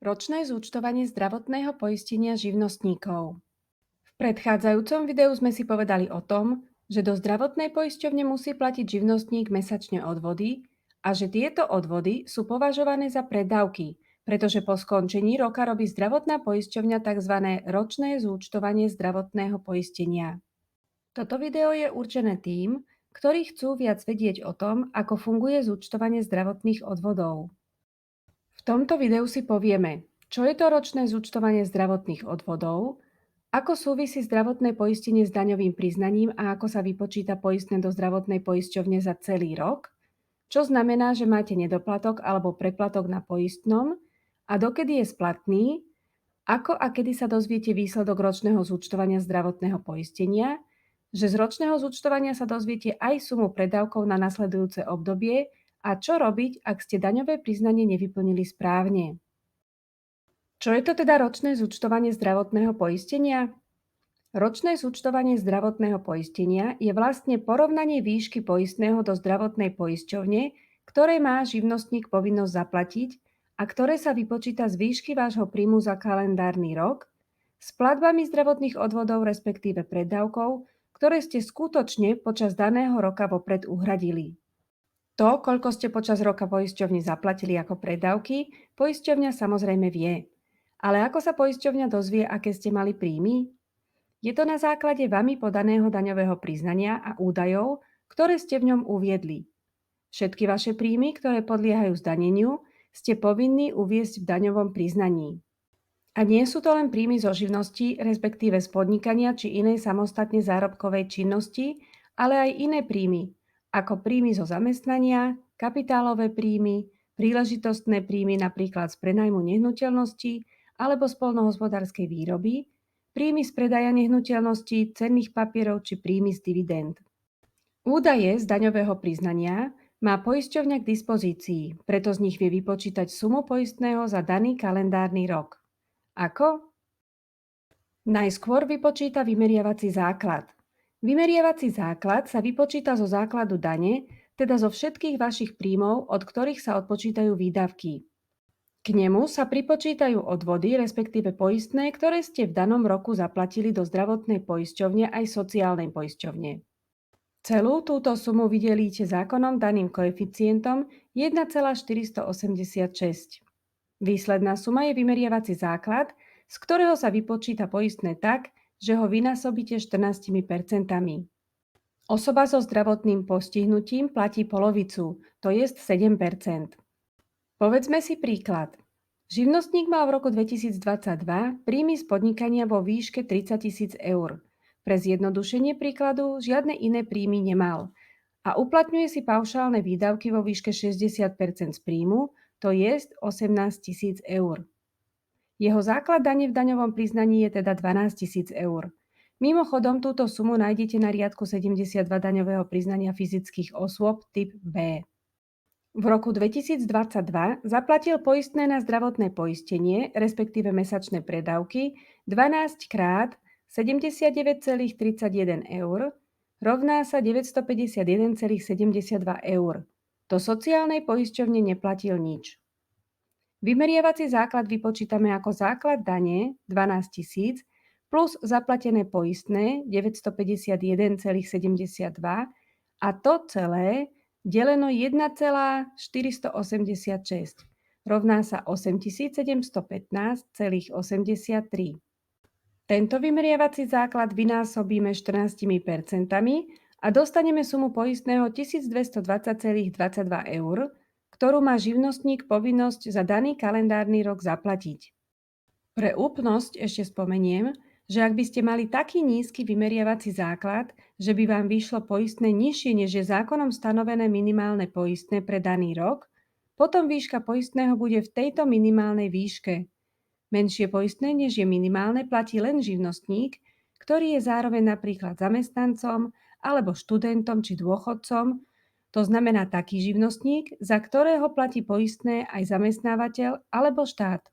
Ročné zúčtovanie zdravotného poistenia živnostníkov. V predchádzajúcom videu sme si povedali o tom, že do zdravotnej poisťovne musí platiť živnostník mesačne odvody a že tieto odvody sú považované za preddavky, pretože po skončení roka robí zdravotná poisťovňa tzv. Ročné zúčtovanie zdravotného poistenia. Toto video je určené tým, ktorí chcú viac vedieť o tom, ako funguje zúčtovanie zdravotných odvodov. V tomto videu si povieme, čo je to ročné zúčtovanie zdravotných odvodov, ako súvisí zdravotné poistenie s daňovým priznaním a ako sa vypočíta poistné do zdravotnej poisťovne za celý rok, čo znamená, že máte nedoplatok alebo preplatok na poistnom a dokedy je splatný, ako a kedy sa dozviete výsledok ročného zúčtovania zdravotného poistenia, že z ročného zúčtovania sa dozviete aj sumu predávkov na nasledujúce obdobie a čo robiť, ak ste daňové priznanie nevyplnili správne. Čo je to teda ročné zúčtovanie zdravotného poistenia? Ročné zúčtovanie zdravotného poistenia je vlastne porovnanie výšky poistného do zdravotnej poisťovne, ktoré má živnostník povinnosť zaplatiť a ktoré sa vypočíta z výšky vášho príjmu za kalendárny rok s platbami zdravotných odvodov respektíve preddavkov, ktoré ste skutočne počas daného roka vopred uhradili. To, koľko ste počas roka poisťovni zaplatili ako preddavky, poisťovňa samozrejme vie. Ale ako sa poisťovňa dozvie, aké ste mali príjmy? Je to na základe vami podaného daňového priznania a údajov, ktoré ste v ňom uviedli. Všetky vaše príjmy, ktoré podliehajú zdaneniu, ste povinní uviesť v daňovom priznaní. A nie sú to len príjmy zo živnosti, respektíve z podnikania či inej samostatne zárobkovej činnosti, ale aj iné príjmy, ako príjmy zo zamestnania, kapitálové príjmy, príležitostné príjmy napríklad z prenajmu nehnuteľností alebo z poľnohospodárskej výroby, príjmy z predaja nehnuteľností, cenných papierov či príjmy z dividend. Údaje z daňového priznania má poisťovňa k dispozícii, preto z nich vie vypočítať sumu poistného za daný kalendárny rok. Ako? Najskôr vypočíta vymeriavací základ. Vymeriavací základ sa vypočíta zo základu dane, teda zo všetkých vašich príjmov, od ktorých sa odpočítajú výdavky. K nemu sa pripočítajú odvody, respektíve poistné, ktoré ste v danom roku zaplatili do zdravotnej poisťovne aj sociálnej poisťovne. Celú túto sumu vydelíte zákonom daným koeficientom 1,486. Výsledná suma je vymeriavací základ, z ktorého sa vypočíta poistné tak, že ho vynásobíte 14%. Osoba so zdravotným postihnutím platí polovicu, to je 7%. Povedzme si príklad. Živnostník mal v roku 2022 príjmy z podnikania vo výške 30 000 eur. Pre zjednodušenie príkladu žiadne iné príjmy nemal a uplatňuje si paušálne výdavky vo výške 60% z príjmu, to je 18 000 eur. Jeho základ dane v daňovom priznaní je teda 12 000 eur. Mimochodom, túto sumu nájdete na riadku 72 daňového priznania fyzických osôb typ B. V roku 2022 zaplatil poistné na zdravotné poistenie, respektíve mesačné predávky, 12 krát 79,31 eur, rovná sa 951,72 eur. Do sociálnej poisťovne neplatil nič. Vymeriavací základ vypočítame ako základ dane 12 000 plus zaplatené poistné 951,72 a to celé deleno 1,486 rovná sa 8715,83. Tento vymeriavací základ vynásobíme 14% a dostaneme sumu poistného 1220,22 eur, ktorú má živnostník povinnosť za daný kalendárny rok zaplatiť. Pre úplnosť ešte spomeniem, že ak by ste mali taký nízky vymeriavací základ, že by vám vyšlo poistné nižšie než je zákonom stanovené minimálne poistné pre daný rok, potom výška poistného bude v tejto minimálnej výške. Menšie poistné než je minimálne platí len živnostník, ktorý je zároveň napríklad zamestnancom alebo študentom či dôchodcom, to znamená taký živnostník, za ktorého platí poistné aj zamestnávateľ alebo štát.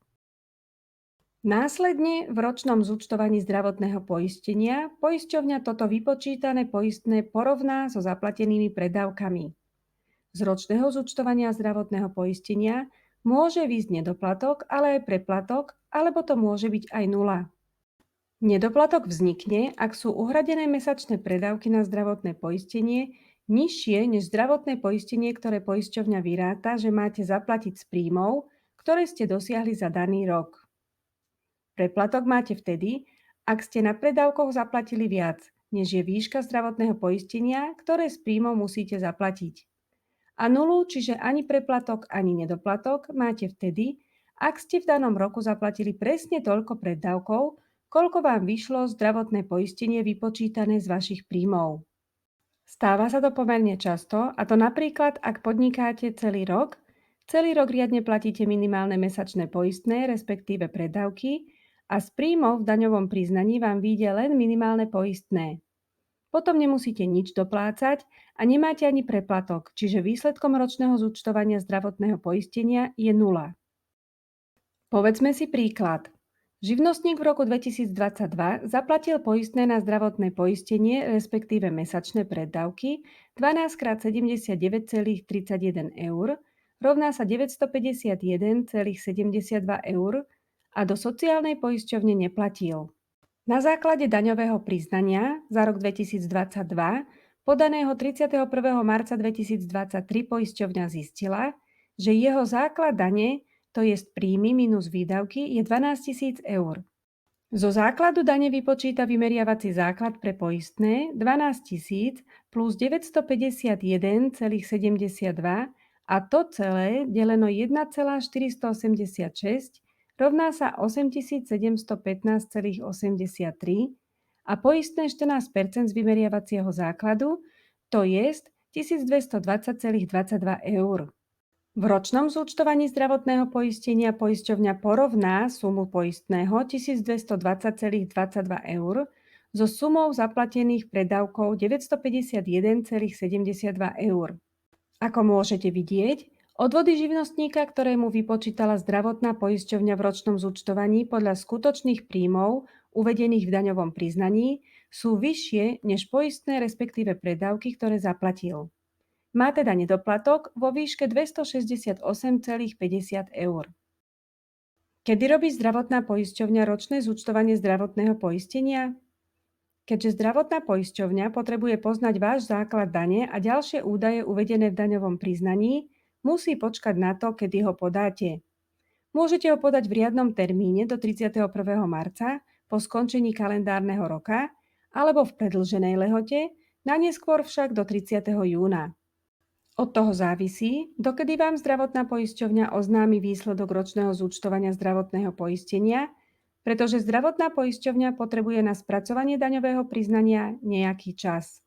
Následne v ročnom zúčtovaní zdravotného poistenia poisťovňa toto vypočítané poistné porovná so zaplatenými preddavkami. Z ročného zúčtovania zdravotného poistenia Môže výsť nedoplatok, ale aj preplatok, alebo to môže byť aj nula. Nedoplatok vznikne, ak sú uhradené mesačné predávky na zdravotné poistenie nižšie než zdravotné poistenie, ktoré poisťovňa vyráta, že máte zaplatiť z príjmov, ktoré ste dosiahli za daný rok. Preplatok máte vtedy, ak ste na predávkoch zaplatili viac, než je výška zdravotného poistenia, ktoré z príjmov musíte zaplatiť. A nulu, čiže ani preplatok, ani nedoplatok, máte vtedy, ak ste v danom roku zaplatili presne toľko preddavkov, koľko vám vyšlo zdravotné poistenie vypočítané z vašich príjmov. Stáva sa to pomerne často, a to napríklad, ak podnikáte celý rok riadne platíte minimálne mesačné poistné, respektíve preddavky, a z príjmov v daňovom priznaní vám vyjde len minimálne poistné. Potom nemusíte nič doplácať a nemáte ani preplatok, čiže výsledkom ročného zúčtovania zdravotného poistenia je nula. Povedzme si príklad. Živnostník v roku 2022 zaplatil poistné na zdravotné poistenie, respektíve mesačné preddavky 12x79,31 eur, rovná sa 951,72 eur a do sociálnej poisťovne neplatil. Na základe daňového priznania za rok 2022 podaného 31. marca 2023 poisťovňa zistila, že jeho základ dane, to jest príjmy minus výdavky, je 12 000 eur. Zo základu dane vypočíta vymeriavací základ pre poistné 12 000 plus 951,72 a to celé deleno 1,486 rovná sa 8715,83 a poistné 14% z vymeriavacieho základu, to jest 1220,22 eur. V ročnom zúčtovaní zdravotného poistenia poisťovňa porovná sumu poistného 1220,22 eur so sumou zaplatených preddavkov 951,72 eur. Ako môžete vidieť, odvody živnostníka, ktorému vypočítala zdravotná poisťovňa v ročnom zúčtovaní podľa skutočných príjmov uvedených v daňovom priznaní, sú vyššie než poistné, respektíve preddavky, ktoré zaplatil. Má teda nedoplatok vo výške 268,50 eur. Kedy robí zdravotná poisťovňa ročné zúčtovanie zdravotného poistenia? Keďže zdravotná poisťovňa potrebuje poznať váš základ dane a ďalšie údaje uvedené v daňovom priznaní, musí počkať na to, kedy ho podáte. Môžete ho podať v riadnom termíne do 31. marca po skončení kalendárneho roka alebo v predĺženej lehote, najneskôr však do 30. júna. Od toho závisí, dokedy vám zdravotná poisťovňa oznámi výsledok ročného zúčtovania zdravotného poistenia, pretože zdravotná poisťovňa potrebuje na spracovanie daňového priznania nejaký čas.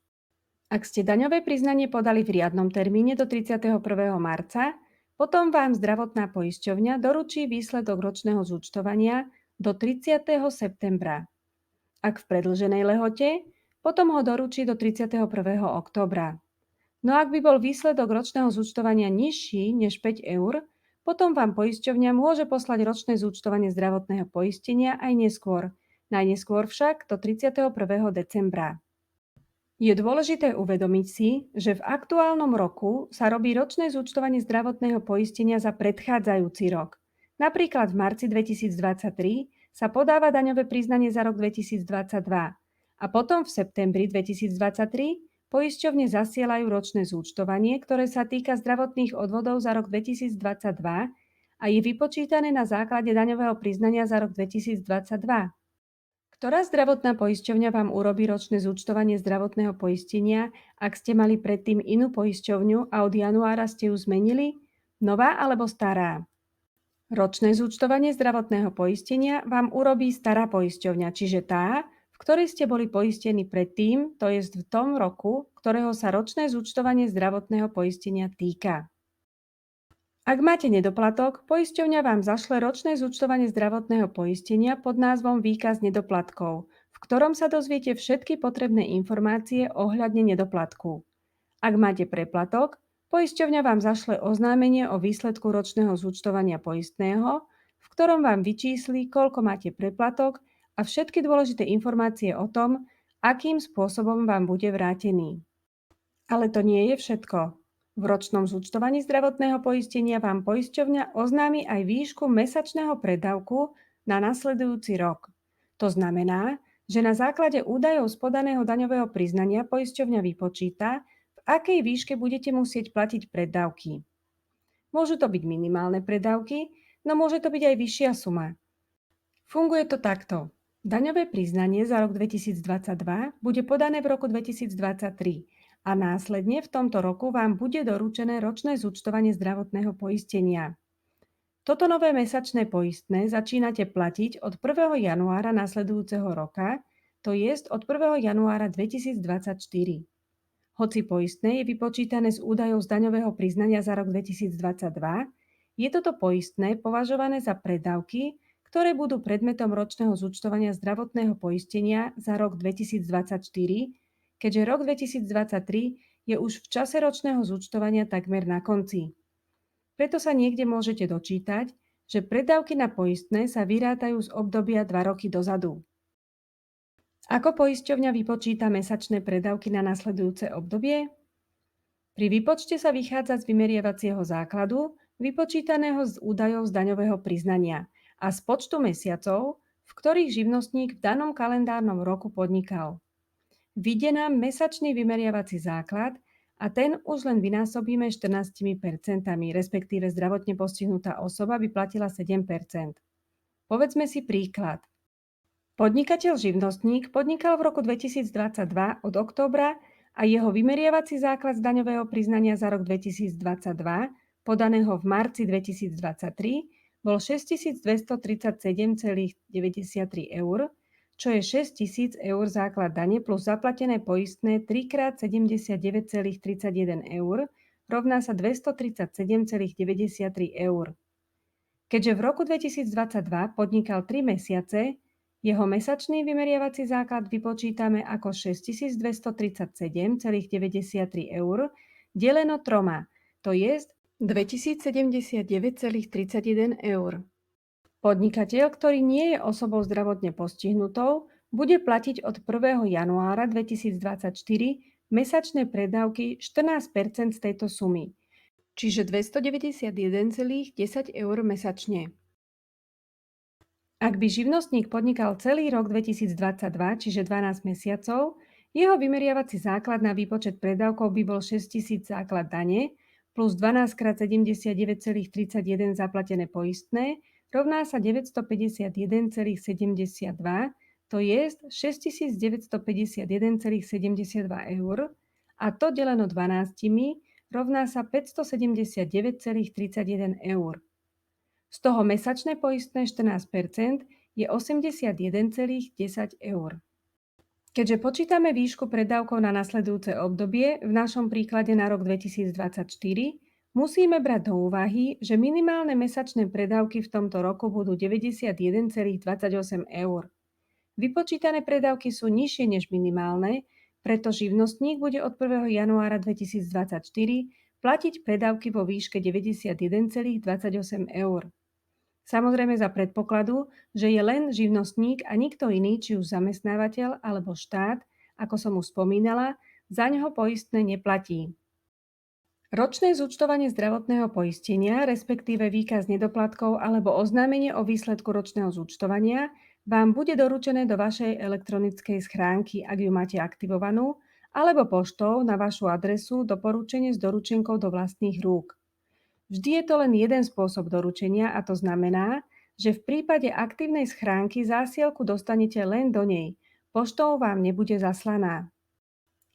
Ak ste daňové priznanie podali v riadnom termíne do 31. marca, potom vám zdravotná poisťovňa doručí výsledok ročného zúčtovania do 30. septembra. Ak v predĺženej lehote, potom ho doručí do 31. októbra. No ak by bol výsledok ročného zúčtovania nižší než 5 eur, potom vám poisťovňa môže poslať ročné zúčtovanie zdravotného poistenia aj neskôr, najneskôr však do 31. decembra. Je dôležité uvedomiť si, že v aktuálnom roku sa robí ročné zúčtovanie zdravotného poistenia za predchádzajúci rok. Napríklad v marci 2023 sa podáva daňové priznanie za rok 2022 a potom v septembri 2023 poisťovne zasielajú ročné zúčtovanie, ktoré sa týka zdravotných odvodov za rok 2022 a je vypočítané na základe daňového priznania za rok 2022. Ktorá zdravotná poisťovňa vám urobí ročné zúčtovanie zdravotného poistenia, ak ste mali predtým inú poisťovňu a od januára ste ju zmenili? Nová alebo stará? Ročné zúčtovanie zdravotného poistenia vám urobí stará poisťovňa, čiže tá, v ktorej ste boli poistení predtým, to jest v tom roku, ktorého sa ročné zúčtovanie zdravotného poistenia týka. Ak máte nedoplatok, poisťovňa vám zašle ročné zúčtovanie zdravotného poistenia pod názvom Výkaz nedoplatkov, v ktorom sa dozviete všetky potrebné informácie ohľadne nedoplatku. Ak máte preplatok, poisťovňa vám zašle oznámenie o výsledku ročného zúčtovania poistného, v ktorom vám vyčísli, koľko máte preplatok a všetky dôležité informácie o tom, akým spôsobom vám bude vrátený. Ale to nie je všetko. V ročnom zúčtovaní zdravotného poistenia vám poisťovňa oznámi aj výšku mesačného predávku na nasledujúci rok. To znamená, že na základe údajov z podaného daňového priznania poisťovňa vypočíta, v akej výške budete musieť platiť preddavky. Môžu to byť minimálne preddavky, no môže to byť aj vyššia suma. Funguje to takto. Daňové priznanie za rok 2022 bude podané v roku 2023 a následne v tomto roku vám bude doručené ročné zúčtovanie zdravotného poistenia. Toto nové mesačné poistné začínate platiť od 1. januára nasledujúceho roka, to jest od 1. januára 2024. Hoci poistné je vypočítané z údajov z daňového priznania za rok 2022, je toto poistné považované za preddavky, ktoré budú predmetom ročného zúčtovania zdravotného poistenia za rok 2024, keďže rok 2023 je už v čase ročného zúčtovania takmer na konci. Preto sa niekde môžete dočítať, že preddavky na poistné sa vyrátajú z obdobia 2 roky dozadu. Ako poisťovňa vypočíta mesačné preddavky na nasledujúce obdobie? Pri výpočte sa vychádza z vymeriavacieho základu, vypočítaného z údajov z daňového priznania a z počtu mesiacov, v ktorých živnostník v danom kalendárnom roku podnikal. Vyjde nám mesačný vymeriavací základ a ten už len vynásobíme 14%, respektíve zdravotne postihnutá osoba by platila 7%. Povedzme si príklad. Podnikateľ živnostník podnikal v roku 2022 od októbra a jeho vymeriavací základ z daňového priznania za rok 2022, podaného v marci 2023, bol 6237,93 eur, čo je 6 000 eur základ dane plus zaplatené poistné 3x79,31 eur, rovná sa 237,93 eur. Keďže v roku 2022 podnikal 3 mesiace, jeho mesačný vymeriavací základ vypočítame ako 6237,93 eur deleno 3, to je 2079,31 eur. Podnikateľ, ktorý nie je osobou zdravotne postihnutou, bude platiť od 1. januára 2024 mesačné preddavky 14% z tejto sumy, čiže 291,10 eur mesačne. Ak by živnostník podnikal celý rok 2022, čiže 12 mesiacov, jeho vymeriavací základ na výpočet preddavkov by bol 6 000 základ dane plus 12x79,31 zaplatené poistné rovná sa 951,72, to je 6951,72 eur a to deleno 12 rovná sa 579,31 eur. Z toho mesačné poistné 14% je 81,10 eur. Keďže počítame výšku preddavkov na nasledujúce obdobie, v našom príklade na rok 2024, musíme brať do úvahy, že minimálne mesačné preddavky v tomto roku budú 91,28 eur. Vypočítané preddavky sú nižšie než minimálne, preto živnostník bude od 1. januára 2024 platiť preddavky vo výške 91,28 eur. Samozrejme za predpokladu, že je len živnostník a nikto iný, či už zamestnávateľ alebo štát, ako som už spomínala, za neho poistné neplatí. Ročné zúčtovanie zdravotného poistenia, respektíve výkaz nedoplatkov alebo oznámenie o výsledku ročného zúčtovania vám bude doručené do vašej elektronickej schránky, ak ju máte aktivovanú, alebo poštou na vašu adresu doporučenie s doručenkou do vlastných rúk. Vždy je to len jeden spôsob doručenia a to znamená, že v prípade aktívnej schránky zásielku dostanete len do nej. Poštou vám nebude zaslaná.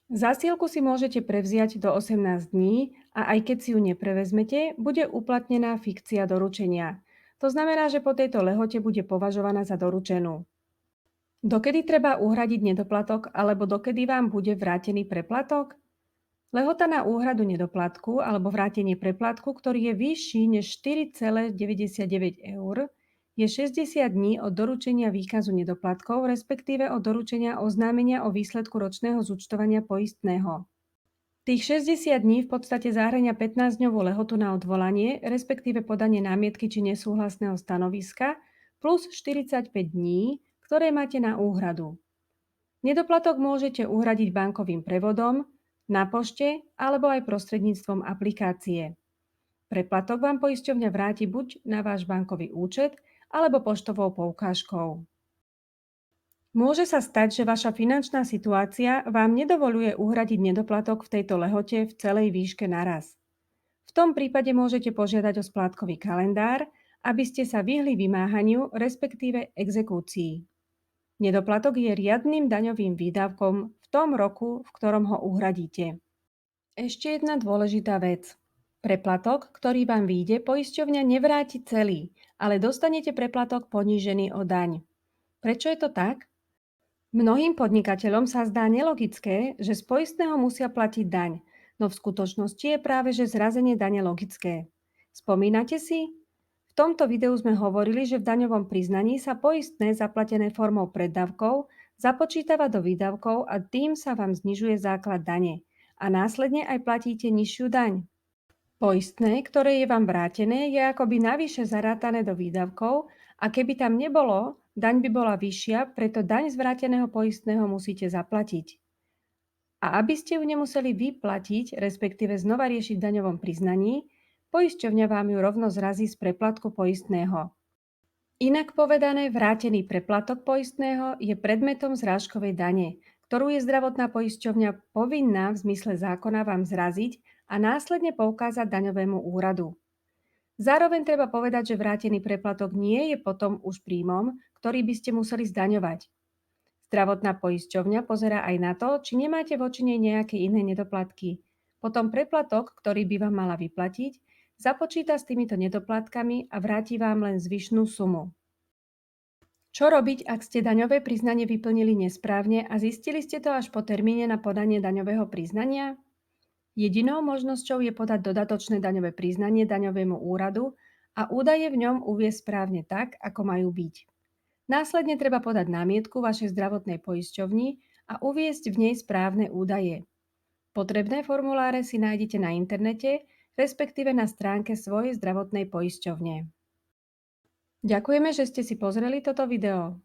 Zásielku si môžete prevziať do 18 dní a aj keď si ju neprevezmete, bude uplatnená fikcia doručenia. To znamená, že po tejto lehote bude považovaná za doručenú. Dokedy treba uhradiť nedoplatok alebo dokedy vám bude vrátený preplatok? Lehota na úhradu nedoplatku alebo vrátenie preplatku, ktorý je vyšší než 4,99 eur, je 60 dní od doručenia výkazu nedoplatkov, respektíve od doručenia oznámenia o výsledku ročného zúčtovania poistného. Tých 60 dní v podstate zahŕňa 15-dňovú lehotu na odvolanie, respektíve podanie námietky či nesúhlasného stanoviska, plus 45 dní, ktoré máte na úhradu. Nedoplatok môžete uhradiť bankovým prevodom, na pošte alebo aj prostredníctvom aplikácie. Preplatok vám poisťovňa vráti buď na váš bankový účet alebo poštovou poukážkou. Môže sa stať, že vaša finančná situácia vám nedovoľuje uhradiť nedoplatok v tejto lehote v celej výške naraz. V tom prípade môžete požiadať o splátkový kalendár, aby ste sa vyhli vymáhaniu, respektíve exekúcii. Nedoplatok je riadnym daňovým výdavkom v tom roku, v ktorom ho uhradíte. Ešte jedna dôležitá vec. Preplatok, ktorý vám vyjde, poisťovňa nevráti celý, ale dostanete preplatok ponížený o daň. Prečo je to tak? Mnohým podnikateľom sa zdá nelogické, že z poistného musia platiť daň, no v skutočnosti je práve že zrazenie dane logické. Spomínate si? V tomto videu sme hovorili, že v daňovom priznaní sa poistné zaplatené formou preddavkov započítava do výdavkov a tým sa vám znižuje základ dane a následne aj platíte nižšiu daň. Poistné, ktoré je vám vrátené, je akoby navyše zarátané do výdavkov a keby tam nebolo, daň by bola vyššia, preto daň z vráteného poistného musíte zaplatiť. A aby ste ju nemuseli vyplatiť, respektíve znova riešiť v daňovom priznaní, poisťovňa vám ju rovno zrazí z preplatku poistného. Inak povedané, vrátený preplatok poistného je predmetom zrážkovej dane, ktorú je zdravotná poisťovňa povinná v zmysle zákona vám zraziť a následne poukázať daňovému úradu. Zároveň treba povedať, že vrátený preplatok nie je potom už príjmom, ktorý by ste museli zdaňovať. Zdravotná poisťovňa pozerá aj na to, či nemáte voči nej nejaké iné nedoplatky. Potom preplatok, ktorý by vám mala vyplatiť, započíta s týmito nedoplatkami a vráti vám len zvyšnú sumu. Čo robiť, ak ste daňové priznanie vyplnili nesprávne a zistili ste to až po termíne na podanie daňového priznania? Jedinou možnosťou je podať dodatočné daňové priznanie daňovému úradu a údaje v ňom uviesť správne tak, ako majú byť. Následne treba podať námietku vašej zdravotnej poisťovni a uviesť v nej správne údaje. Potrebné formuláre si nájdete na internete, respektíve na stránke svojej zdravotnej poisťovne. Ďakujeme, že ste si pozreli toto video.